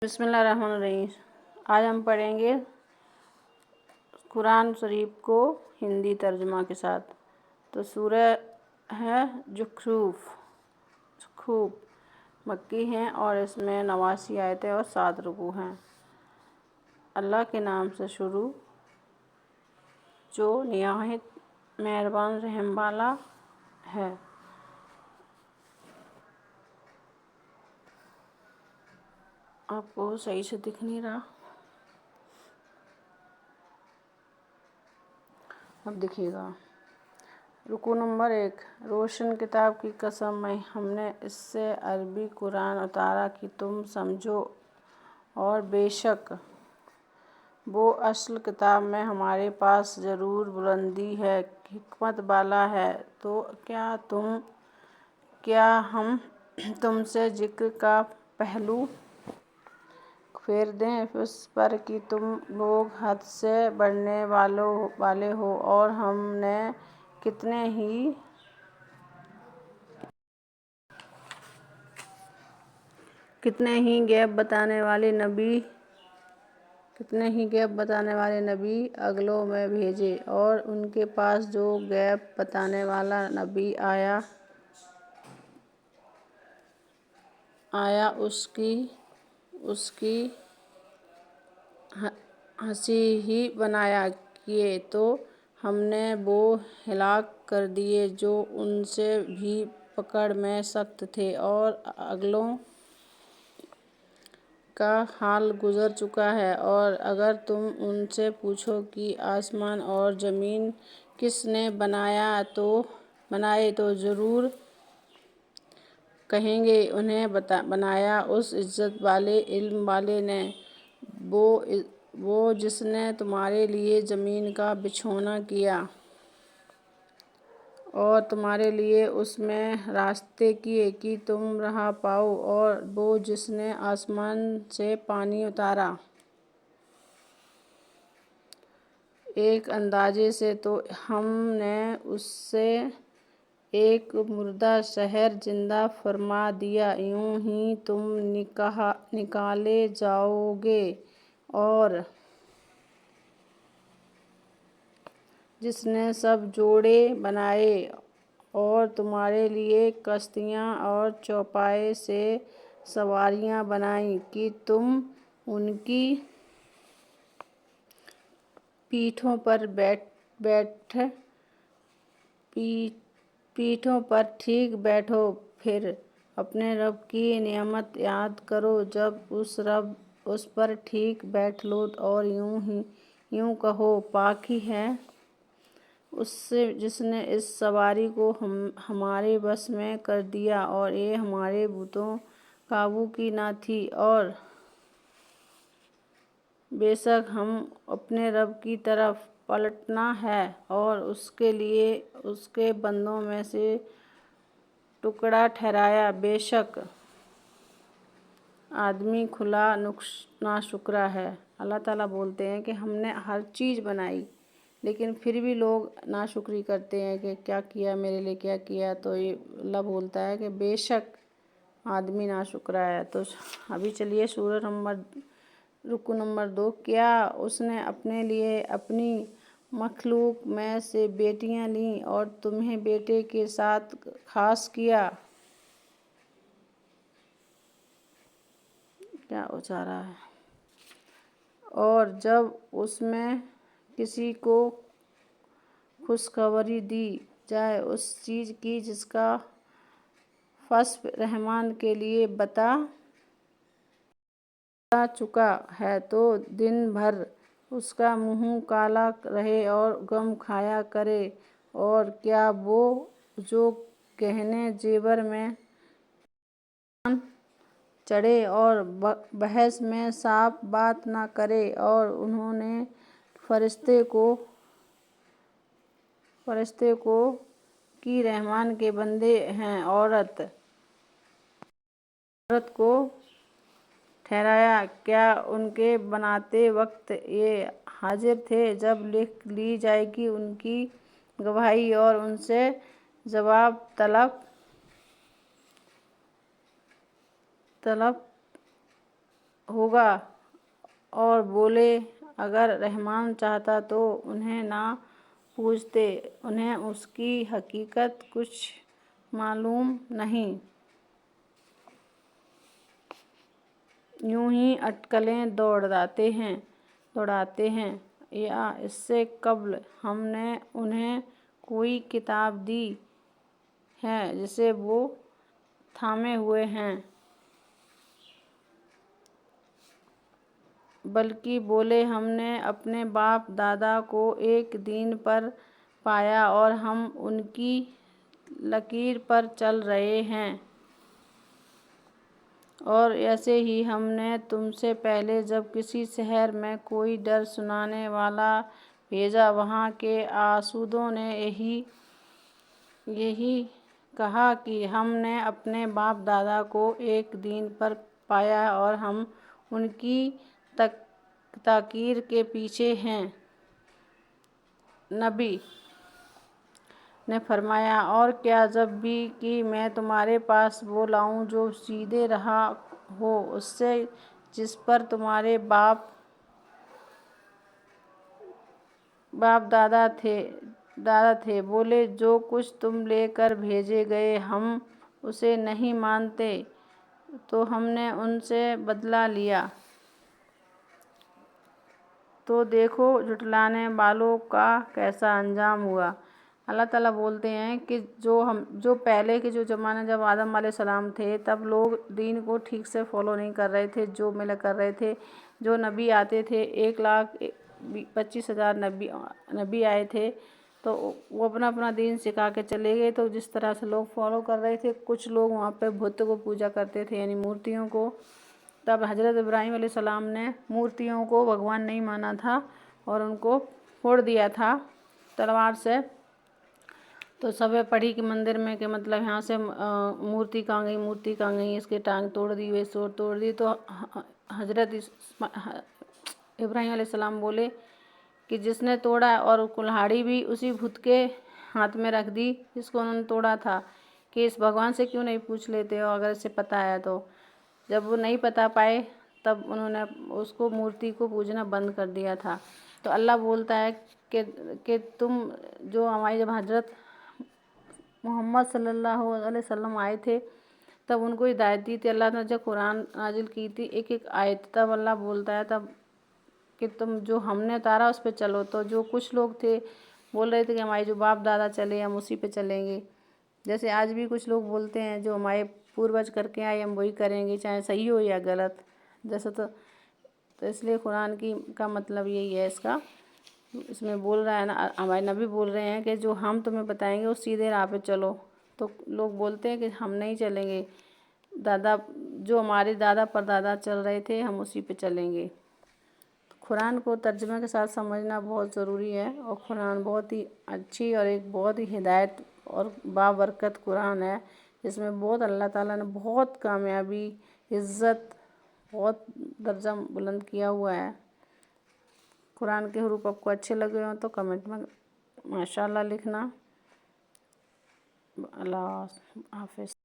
بسم اللہ الرحمن الرحیم۔ آج ہم پڑھیں گے قرآن شریف کو ہندی ترجمہ کے ساتھ۔ تو سورہ ہے زخرف، مکی ہیں اور اس میں 89 آیتیں اور 7 رکوع ہیں۔ اللہ کے نام سے شروع جو نہایت مہربان رحم والا ہے۔ آپ کو صحیح سے دکھ نہیں رہا، اب دکھے گا۔ رکوع نمبر 1۔ روشن کتاب کی قسم، ہم نے اس سے عربی قرآن اتارا کہ تم سمجھو، اور بے شک وہ اصل کتاب میں ہمارے پاس ضرور بلندی ہے، حکمت والا ہے۔ تو کیا ہم تم سے ذکر کا پہلو پھیر دیں اس پر کہ تم لوگ حد سے بڑھنے والے ہو، اور ہم نے کتنے ہی غیب بتانے والے نبی اگلوں میں بھیجے، اور ان کے پاس جو غیب بتانے والا نبی آیا اس کی ہنسی ہی بیان کیے، تو ہم نے وہ ہلاک کر دیے جو ان سے بھی پکڑ میں سخت تھے، اور اگلوں کا حال گزر چکا ہے۔ اور اگر تم ان سے پوچھو کہ آسمان اور زمین کس نے بنائے تو ضرور کہیں گے انہیں بنایا اس عزت والے علم والے نے، وہ جس نے تمہارے لیے زمین کا بچھونا کیا اور تمہارے لیے اس میں راستے کیے کہ تم راہ پاؤ، اور وہ جس نے آسمان سے پانی اتارا ایک اندازے سے، تو ہم نے اس سے ایک مردہ شہر زندہ فرما دیا، یوں ہی تم نکالے جاؤ گے۔ اور جس نے سب جوڑے بنائے اور تمہارے لیے کشتیاں اور چوپائے سے سواریاں بنائیں کہ تم ان کی پیٹھوں پر ٹھیک بیٹھو، پھر اپنے رب کی نعمت یاد کرو جب اس پر ٹھیک بیٹھ لو، اور یوں کہو پاک ہے اس سے جس نے اس سواری کو ہمارے بس میں کر دیا، اور یہ ہمارے بتوں قابو کی نہ تھی، اور بے شک ہم اپنے رب کی طرف پلٹنا ہے، اور اس کے لیے اس کے بندوں میں سے ٹکڑا ٹھہرایا۔ بے شک آدمی کھلا ناشکرا ہے۔ اللہ تعالیٰ بولتے ہیں کہ ہم نے ہر چیز بنائی، لیکن پھر بھی لوگ ناشکری کرتے ہیں کہ کیا کیا میرے لیے، کیا کیا۔ تو یہ اللہ بولتا ہے کہ بے شک آدمی ناشکرا ہے۔ تو ابھی چلیے رکوع نمبر 2۔ کیا اس نے اپنے لیے اپنی مخلوق میں سے بیٹیاں لیں اور تمہیں بیٹے کے ساتھ خاص کیا؟ کیا اچھا رہا ہے۔ اور جب اس میں کسی کو خوشخبری دی جائے اس چیز کی جس کا وصف رحمان کے لیے بتا چکا ہے، تو دن بھر اس کا منہ کالا رہے اور غم کھایا کرے، اور کیا وہ جو گہنے زیور میں چڑھے اور بحث میں صاف بات نہ کرے، اور انہوں نے فرشتے کو کہ رحمان کے بندے ہیں عورت کو ٹھہرایا، کیا ان کے بناتے وقت یہ حاضر تھے جب لکھ لی جائے گی ان کی گواہی، اور ان سے جواب طلب ہوگا اور بولے اگر رحمان چاہتا تو انہیں نہ پوچھتے، انہیں اس کی حقیقت کچھ معلوم نہیں، یوں ہی اٹکلیں دوڑاتے ہیں۔ یا اس سے قبل ہم نے انہیں کوئی کتاب دی ہے جسے وہ تھامے ہوئے ہیں؟ بلکہ بولے ہم نے اپنے باپ دادا کو ایک دین پر پایا اور ہم ان کی لکیر پر چل رہے ہیں، اور ایسے ہی ہم نے تم سے پہلے جب کسی شہر میں کوئی ڈر سنانے والا بھیجا، وہاں کے آسودوں نے یہی کہا کہ ہم نے اپنے باپ دادا کو ایک دین پر پایا اور ہم ان کی تقریر کے پیچھے ہیں۔ نبی نے فرمایا، اور کیا جب بھی کہ میں تمہارے پاس وہ لاؤں جو سیدھے راہ ہو اس سے جس پر تمہارے باپ دادا تھے، بولے جو کچھ تم لے کر بھیجے گئے ہم اسے نہیں مانتے، تو ہم نے ان سے بدلہ لیا، تو دیکھو جھٹلانے والوں کا کیسا انجام ہوا۔ اللہ تعالیٰ بولتے ہیں کہ جو پہلے کے جو زمانے جب آدم علیہ السلام تھے تب لوگ دین کو ٹھیک سے فالو نہیں کر رہے تھے، جو مل کر رہے تھے، جو نبی آتے تھے 1,25,000 نبی آئے تھے تو وہ اپنا اپنا دین سکھا کے چلے گئے، تو جس طرح سے لوگ فالو کر رہے تھے، کچھ لوگ وہاں پہ بت کو پوجا کرتے تھے یعنی مورتیوں کو، تب حضرت ابراہیم علیہ السلام نے مورتیوں کو بھگوان نہیں مانا تھا اور ان کو پھوڑ دیا تھا تلوار سے، تو سب پڑھی کہ مندر میں کہ مطلب یہاں سے مورتی کہاں گئی، اس کی ٹانگ توڑ دی، وہ سور توڑ دی، تو حضرت ابراہیم علیہ السلام بولے کہ جس نے توڑا اور کلہاڑی بھی اسی بت کے ہاتھ میں رکھ دی جس کو انہوں نے توڑا تھا، کہ اس بھگوان سے کیوں نہیں پوچھ لیتے ہو اگر اسے پتہ ہے تو۔ جب وہ نہیں پتا پائے تب انہوں نے اس کو مورتی کو پوجنا بند کر دیا تھا۔ تو اللہ بولتا ہے کہ تم جو ہماری جب حضرت محمد صلی اللہ علیہ وسلم آئے تھے تب ان کو ہدایت دی تھی اللہ نے، جب قرآن نازل کی تھی ایک آیت، تب اللہ بولتا ہے تب کہ تم جو ہم نے اتارا اس پہ چلو، تو جو کچھ لوگ تھے بول رہے تھے کہ ہمارے جو باپ دادا چلے ہم اسی پہ چلیں گے، جیسے آج بھی کچھ لوگ بولتے ہیں جو ہمارے پوروج کر کے آئے ہم وہی کریں گے چاہے صحیح ہو یا غلط، جیسے تو اس لیے قرآن کا مطلب یہی ہے، اس میں بول رہا ہے نا، ہمارے نبی بول رہے ہیں کہ جو ہم تمہیں بتائیں گے اس سیدھے راہ پہ چلو، تو لوگ بولتے ہیں کہ ہم نہیں چلیں گے، جو ہمارے دادا پر دادا چل رہے تھے ہم اسی پہ چلیں گے۔ قرآن کو ترجمے کے ساتھ سمجھنا بہت ضروری ہے، اور قرآن بہت ہی اچھی اور ایک بہت ہی ہدایت اور بابرکت قرآن ہے، جس میں بہت اللہ تعالیٰ نے بہت کامیابی، عزت، بہت درجہ بلند کیا ہوا ہے۔ قرآن کے حروف آپ کو اچھے لگے ہوں تو کمنٹ میں ماشاءاللہ لکھنا۔ اللہ حافظ۔